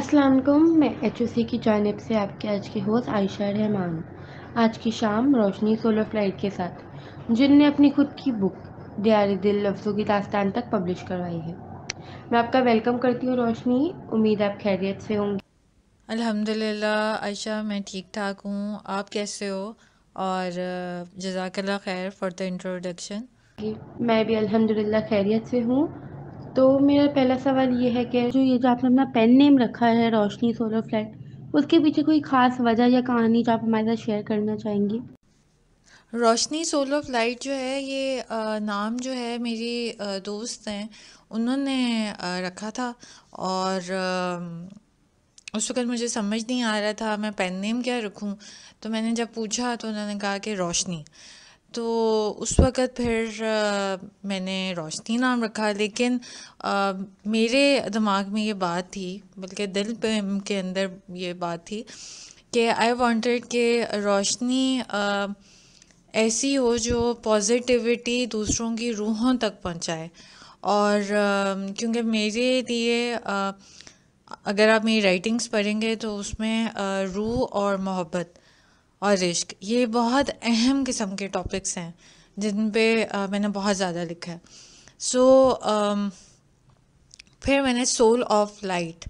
السلام علیکم، میں ایچ او سی کی جانب سے آپ کے آج کی ہوسٹ عائشہ رحمان آج کی شام روشنی سولو فلائٹ کے ساتھ جن نے اپنی خود کی بک دیار دل لفظوں کی داستان تک پبلش کروائی ہے۔ میں آپ کا ویلکم کرتی ہوں روشنی، امید آپ خیریت سے ہوں الحمدللہ عائشہ، میں ٹھیک ٹھاک ہوں. آپ کیسے ہو؟ اور جزاک اللہ خیر فار دا انٹروڈکشن. گی۔ میں بھی الحمدللہ خیریت سے ہوں۔ تو میرا پہلا سوال یہ ہے کہ جو آپ نے اپنا پین نیم رکھا ہے روشنی سولو فلائٹ، اس کے پیچھے کوئی خاص وجہ یا کہانی جو آپ ہمارے ساتھ شیئر کرنا چاہیں گی؟ روشنی سولو فلائٹ جو ہے یہ نام جو ہے میری دوست ہیں انہوں نے رکھا تھا. اور اس وقت مجھے سمجھ نہیں آ رہا تھا میں پین نیم کیا رکھوں. تو میں نے جب پوچھا تو انہوں نے کہا کہ روشنی. تو اس وقت پھر میں نے روشنی نام رکھا. لیکن میرے دماغ میں یہ بات تھی، بلکہ دل پہ کے اندر یہ بات تھی کہ آئی وانٹیڈ کہ روشنی ایسی ہو جو پازیٹیوٹی دوسروں کی روحوں تک پہنچائے. اور کیونکہ میرے لیے اگر آپ میری رائٹنگس پڑھیں گے تو اس میں روح اور محبت اور عشق یہ بہت اہم قسم کے ٹاپکس ہیں جن پہ میں نے بہت زیادہ لکھا ہے. سو پھر میں نے سول آف لائٹ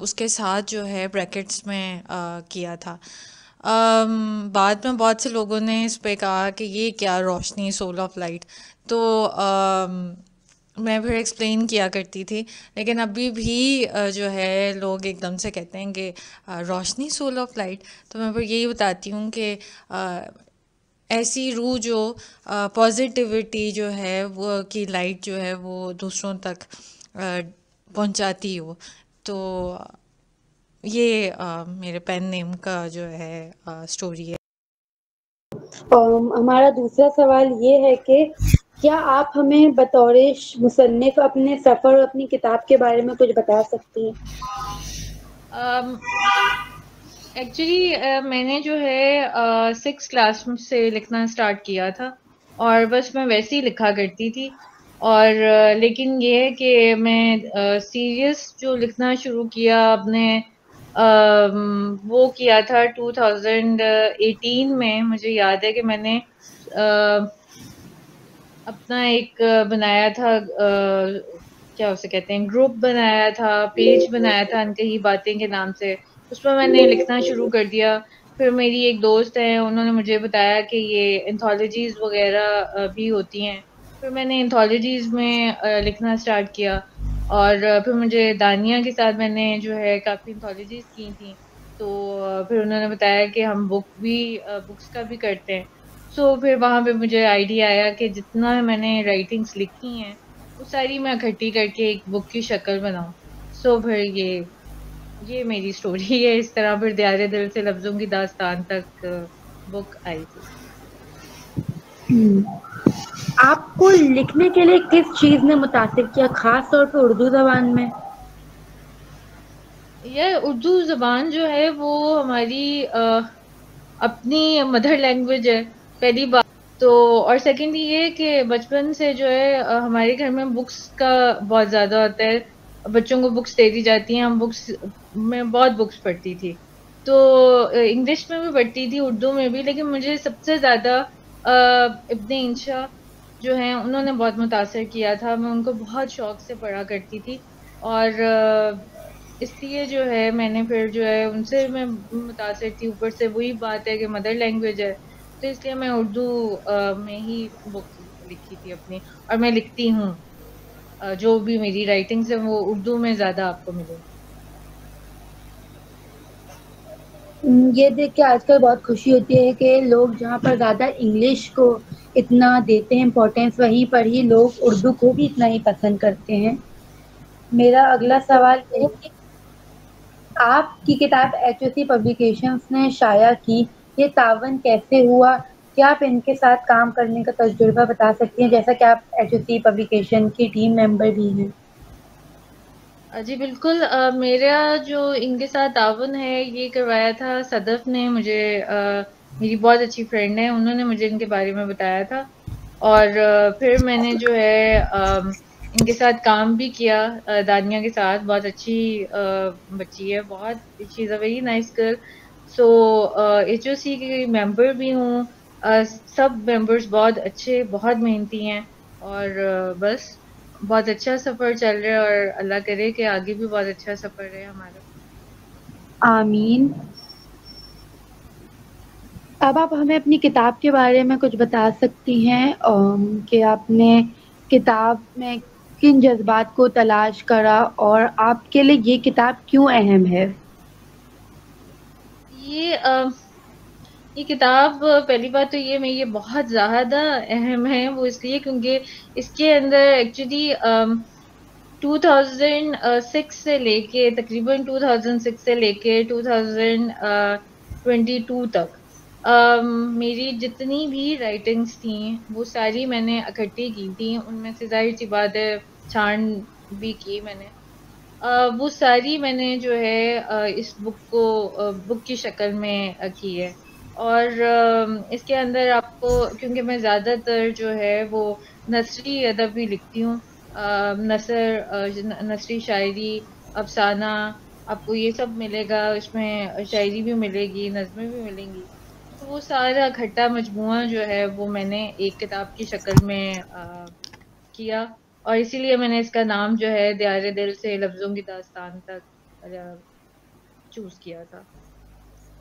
اس کے ساتھ جو ہے بریکٹس میں کیا تھا. بعد میں بہت سے لوگوں نے اس پہ کہا کہ یہ کیا روشنی سول آف لائٹ. تو میں پھر ایکسپلین کیا کرتی تھی. لیکن ابھی بھی جو ہے لوگ ایک دم سے کہتے ہیں کہ روشنی سول آف لائٹ. تو میں پھر یہی بتاتی ہوں کہ ایسی روح جو پازیٹیوٹی جو ہے وہ کی لائٹ جو ہے وہ دوسروں تک پہنچاتی ہو. تو یہ میرے پین نیم کا جو ہے سٹوری ہے. ہمارا دوسرا سوال یہ ہے کہ کیا آپ ہمیں بطور مصنف اپنے سفر اور اپنی کتاب کے بارے میں کچھ بتا سکتی ہیں؟ ایکچولی میں نے جو ہے 6 کلاس سے لکھنا اسٹارٹ کیا تھا اور بس میں ویسے ہی لکھا کرتی تھی. اور لیکن یہ ہے کہ میں سیریس جو لکھنا شروع کیا اپنے وہ کیا تھا 2018 میں. مجھے یاد ہے کہ میں نے اپنا ایک بنایا تھا، کیا اسے کہتے ہیں، گروپ بنایا تھا، پیج بنایا تھا انکہی باتیں کے نام سے. اس میں میں نے لکھنا شروع کر دیا. پھر میری ایک دوست ہے، انہوں نے مجھے بتایا کہ یہ انتھالوجیز وغیرہ بھی ہوتی ہیں. پھر میں نے انتھالوجیز میں لکھنا اسٹارٹ کیا. اور پھر مجھے دانیہ کے ساتھ میں نے جو ہے کافی انتھالوجیز کی تھیں. تو پھر انہوں نے بتایا کہ ہم بکس کا بھی کرتے ہیں. سو پھر وہاں پہ مجھے آئیڈیا آیا کہ جتنا میں نے رائٹنگس لکھی ہیں وہ ساری میں اکٹھی کر کے ایک بک کی شکل بناؤں. سو پھر یہ میری سٹوری ہے. اس طرح پھر دیار دل سے لفظوں کی داستان تک بک آئی تھی. آپ کو لکھنے کے لیے کس چیز نے متاثر کیا، خاص طور پہ اردو زبان میں؟ یہ اردو زبان جو ہے وہ ہماری اپنی مدر لینگویج ہے پہلی بات تو. اور سیکنڈلی یہ کہ بچپن سے جو ہے ہمارے گھر میں بکس کا بہت زیادہ ہوتا ہے. بچوں کو بکس دے دی جاتی ہیں. ہم بکس میں بہت بکس پڑھتی تھی. تو انگلش میں بھی پڑھتی تھی، اردو میں بھی. لیکن مجھے سب سے زیادہ ابن انشا جو ہیں انہوں نے بہت متاثر کیا تھا. میں ان کو بہت شوق سے پڑھا کرتی تھی. اور اس لیے جو ہے میں نے پھر جو ہے ان سے میں متاثر تھی. اوپر سے وہی بات ہے کہ مدر لینگویج ہے، تو اس لیے میں اردو میں ہی بک لکھی تھی اپنی. اور میں لکھتی ہوں، جو بھی میری رائٹنگز ہیں وہ اردو میں زیادہ آپ کو ملیں. یہ دیکھ کے آج کل بہت خوشی ہوتی ہے کہ لوگ جہاں پر زیادہ انگلش کو اتنا دیتے ہیں امپورٹینس، وہیں پر ہی لوگ اردو کو بھی اتنا ہی پسند کرتے ہیں. میرا اگلا سوال یہ ہے کہ آپ کی کتاب ایچ او سی پبلیکیشنز نے شائع کی، یہ تعاون کیسے ہوا؟ کیا آپ ان کے ساتھ کام کرنے کا تجربہ بتا سکتی ہیں، جیسا کہ آپ ایچ او سی پبلیکیشن کی ٹیم ممبر بھی ہیں؟ جی بالکل. میرا جو ان کے ساتھ تعاون ہے یہ کروایا تھا صدف نے مجھے. میری بہت اچھی فرینڈ ہے، انہوں نے مجھے ان کے بارے میں بتایا تھا. اور پھر میں نے جو ہے ان کے ساتھ کام بھی کیا، دانیہ کے ساتھ. بہت اچھی بچی ہے، بہت she is a very nice girl. So H O C کی ممبر بھی ہوں. سب ممبرس بہت اچھے، بہت محنتی ہیں، اور بس بہت اچھا سفر چل رہا ہے، اور اللہ کرے کہ آگے بھی بہت اچھا سفر رہے ہمارا. آمین. اب آپ ہمیں اپنی کتاب کے بارے میں کچھ بتا سکتی ہیں کہ آپ نے کتاب میں کن جذبات کو تلاش کرا اور آپ کے لیے یہ کتاب کیوں اہم ہے؟ یہ کتاب، پہلی بات تو یہ بہت زیادہ اہم ہے، وہ اس لیے کیونکہ اس کے اندر ایکچولی 2006 سے لے کے تقریباً 2006 سے لے کے 2022 تک میری جتنی بھی رائٹنگس تھیں وہ ساری میں نے اکٹھی کی تھیں. ان میں سے ظاہر سی بات ہے چھان بھی کی میں نے. وہ ساری میں نے جو ہے اس بک کی شکل میں کی ہے. اور اس کے اندر آپ کو، کیونکہ میں زیادہ تر جو ہے وہ نثری ادب بھی لکھتی ہوں، نثری شاعری، افسانہ، آپ کو یہ سب ملے گا. اس میں شاعری بھی ملے گی، نظمیں بھی ملیں گی. تو وہ سارا کھٹا مجموعہ جو ہے وہ میں نے ایک کتاب کی شکل میں کیا، اور اسی لیے میں نے اس کا نام جو ہے دیار دل سے لفظوں کی داستان تک چوز کیا تھا.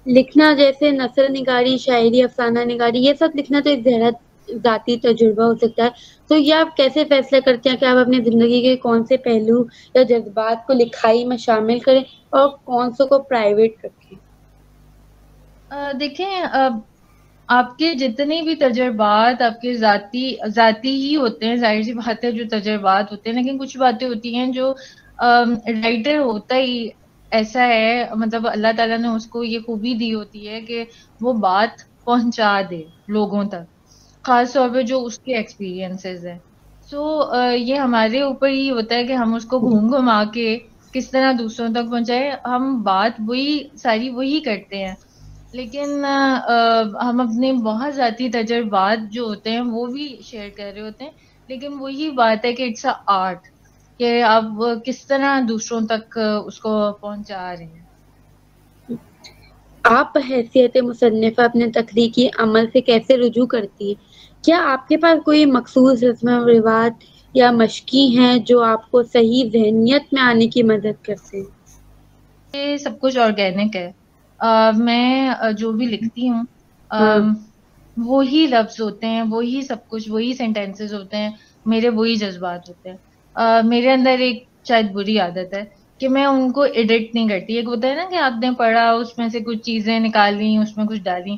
لکھنا جیسے نثر نگاری، شاعری، افسانہ نگاری، یہ سب لکھنا تو ایک ذاتی تجربہ ہو سکتا ہے. تو یہ آپ کیسے فیصلہ کرتے ہیں کہ آپ اپنی زندگی کے کون سے پہلو یا جذبات کو لکھائی میں شامل کریں اور کون سو کو پرائیویٹ رکھیں؟ دیکھیں، آپ کے جتنے بھی تجربات آپ کے ذاتی ہی ہوتے ہیں، ظاہر سی بات ہے جو تجربات ہوتے ہیں، لیکن کچھ باتیں ہوتی ہیں جو رائٹر ہوتا ہی ایسا ہے، مطلب اللہ تعالیٰ نے اس کو یہ خوبی دی ہوتی ہے کہ وہ بات پہنچا دے لوگوں تک، خاص طور پہ جو اس کے ایکسپیرینسز ہیں. سو یہ ہمارے اوپر ہی ہوتا ہے کہ ہم اس کو گھوم گھما کے کس طرح دوسروں تک پہنچائے. ہم بات وہی کرتے ہیں، لیکن ہم اپنے بہت ذاتی تجربات جو ہوتے ہیں وہ بھی شیئر کر رہے ہوتے ہیں. لیکن وہی بات ہے کہ اٹس اے آرٹ، کہ آپ کس طرح دوسروں تک اس کو پہنچا رہے ہیں. آپ بحیثیت مصنفہ اپنے تخلیقی عمل سے کیسے رجوع کرتی ہیں؟ کیا آپ کے پاس کوئی مخصوص رسم و رواج یا مشقیں ہیں جو آپ کو صحیح ذہنیت میں آنے کی مدد کرتے ہیں؟ یہ سب کچھ آرگینک ہے. میں جو بھی لکھتی ہوں ہاں. وہی لفظ ہوتے ہیں، وہی سب کچھ، وہی سینٹینسز ہوتے ہیں، میرے وہی جذبات ہوتے ہیں. میرے اندر ایک شاید بری عادت ہے کہ میں ان کو ایڈٹ نہیں کرتی. ایک ہوتا ہے نا کہ آپ نے پڑھا، اس میں سے کچھ چیزیں نکالی، اس میں کچھ ڈالی.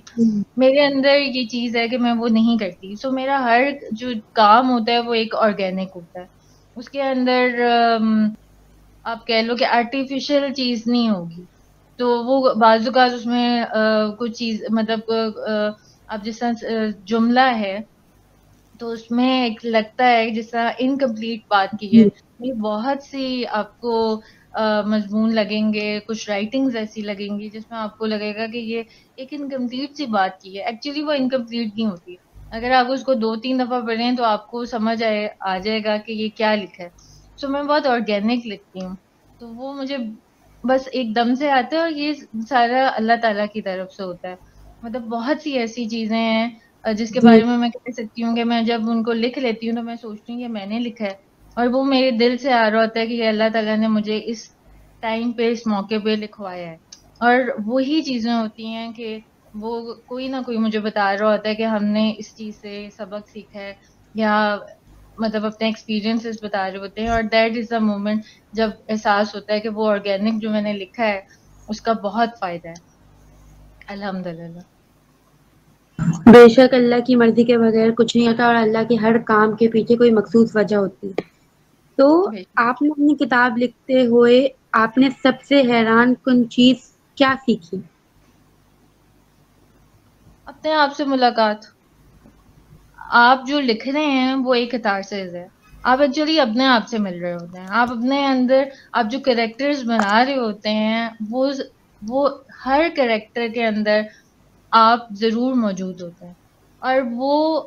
میرے اندر یہ چیز ہے کہ میں وہ نہیں کرتی. سو میرا ہر جو کام ہوتا ہے وہ ایک آرگینک ہوتا ہے. اس کے اندر آپ کہہ لو کہ آرٹیفیشل چیز نہیں ہوگی. تو وہ بعض اوقات اس میں کچھ چیز، مطلب اب جس طرح جملہ ہے تو اس میں ایک لگتا ہے جس طرح انکمپلیٹ بات کی ہے. یہ بہت سی آپ کو مضمون لگیں گے، کچھ رائٹنگز ایسی لگیں گی جس میں آپ کو لگے گا کہ یہ ایک انکمپلیٹ سی بات کی ہے. ایکچولی وہ انکمپلیٹ نہیں ہوتی. اگر آپ اس کو 2-3 دفعہ پڑھیں تو آپ کو سمجھ آ جائے گا کہ یہ کیا لکھا ہے. سو میں بہت آرگینک لکھتی ہوں، تو وہ مجھے بس ایک دم سے آتا ہے، اور یہ سارا اللہ تعالیٰ کی طرف سے ہوتا ہے. مطلب بہت سی ایسی چیزیں ہیں جس کے جی. بارے میں کہہ سکتی ہوں کہ میں جب ان کو لکھ لیتی ہوں تو میں سوچتی ہوں کہ میں نے لکھا ہے، اور وہ میرے دل سے آ رہا ہوتا ہے کہ یہ اللہ تعالیٰ نے مجھے اس ٹائم پہ، اس موقع پہ لکھوایا ہے. اور وہی چیزیں ہوتی ہیں کہ وہ کوئی نہ کوئی مجھے بتا رہا ہوتا ہے کہ ہم نے اس چیز سے سبق سیکھا ہے، یا مطلب اپنے ایکسپیرینسز بتا رہے ہوتے ہیں. اور دیٹ از دا مومنٹ جب احساس ہوتا ہے کہ وہ آرگینک جو میں نے لکھا ہے اس کا بہت فائدہ ہے. الحمدللہ. بے شک اللہ کی مرضی کے بغیر کچھ نہیں ہوتا، اور اللہ کے ہر کام کے پیچھے کوئی مخصوص وجہ ہوتی ہے. تو آپ نے اپنی کتاب لکھتے ہوئے آپ نے سب سے حیران کن چیز کیا سیکھی؟ اپنے آپ سے ملاقات. آپ جو لکھ رہے ہیں وہ ایک کتارسز ہے. آپ ایکچولی اپنے آپ سے مل رہے ہوتے ہیں. آپ اپنے اندر، آپ جو کریکٹرز بنا رہے ہوتے ہیں وہ ہر کریکٹر کے اندر آپ ضرور موجود ہوتے ہیں. اور وہ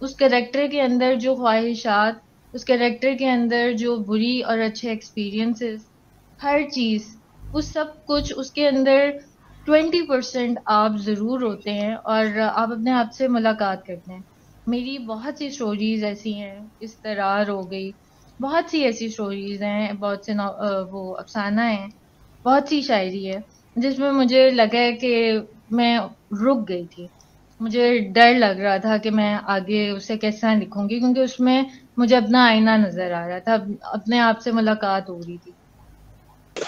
اس کریکٹر کے اندر جو خواہشات، اس کریکٹر کے اندر جو بری اور اچھے ایکسپیرینسز، ہر چیز، وہ سب کچھ اس کے اندر 20% آپ ضرور ہوتے ہیں، اور آپ اپنے آپ سے ملاقات کرتے ہیں۔ میری بہت سی سٹوریز ایسی ہیں، استرار ہو گئی، بہت سی ایسی سٹوریز ہیں، بہت سے وہ افسانہ ہیں، بہت سی شاعری ہے جس میں مجھے لگا ہے کہ میں رک گئی تھی۔ مجھے ڈر لگ رہا تھا کہ میں آگے اسے کیسا لکھوں گی، کیونکہ اس میں مجھے اپنا آئینہ نظر آ رہا تھا، اپنے آپ سے ملاقات ہو رہی تھی۔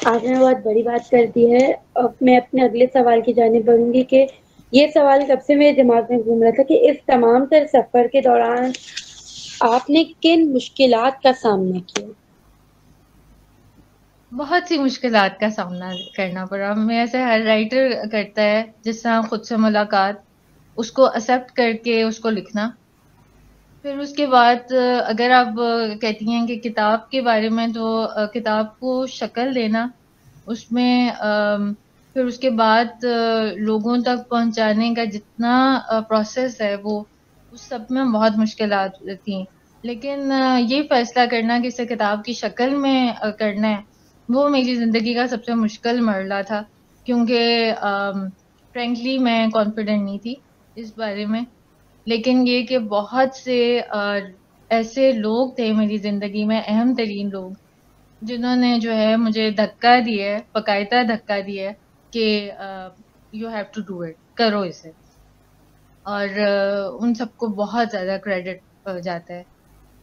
آپ نے بہت بڑی بات کر دی ہے۔ اب میں اپنے اگلے سوال کی جانب بڑھوں گی کہ یہ سوال کب سے میرے دماغ میں گھوم رہا تھا کہ اس تمام تر سفر کے دوران آپ نے کن مشکلات کا سامنا کیا؟ بہت سی مشکلات کا سامنا کرنا پڑا، میں ایسے ہر رائٹر کرتا ہے جس طرح خود سے ملاقات، اس کو ایکسیپٹ کر کے اس کو لکھنا۔ پھر اس کے بعد اگر آپ کہتی ہیں کہ کتاب کے بارے میں، تو کتاب کو شکل دینا، اس میں پھر اس کے بعد لوگوں تک پہنچانے کا جتنا پروسیس ہے، وہ اس سب میں بہت مشکلات تھیں۔ لیکن یہ فیصلہ کرنا کہ اسے کتاب کی شکل میں کرنا ہے، وہ میری زندگی کا سب سے مشکل مرحلہ تھا، کیونکہ فرینکلی میں کانفیڈنٹ نہیں تھی اس بارے میں۔ لیکن یہ کہ بہت سے ایسے لوگ تھے میری زندگی میں، اہم ترین لوگ، جنہوں نے جو ہے مجھے دھکا دیا ہے، باقاعدہ دھکا دیا ہے کہ you have to do it, کرو اسے۔ اور ان سب کو بہت زیادہ کریڈٹ جاتا ہے،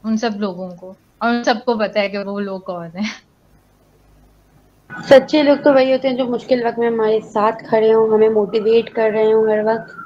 ان سب لوگوں کو، اور ان سب کو پتا ہے کہ وہ لوگ کون ہیں۔ سچے لوگ تو وہی ہوتے ہیں جو مشکل وقت میں ہمارے ساتھ کھڑے ہوں، ہمیں موٹیویٹ کر رہے ہوں ہر وقت،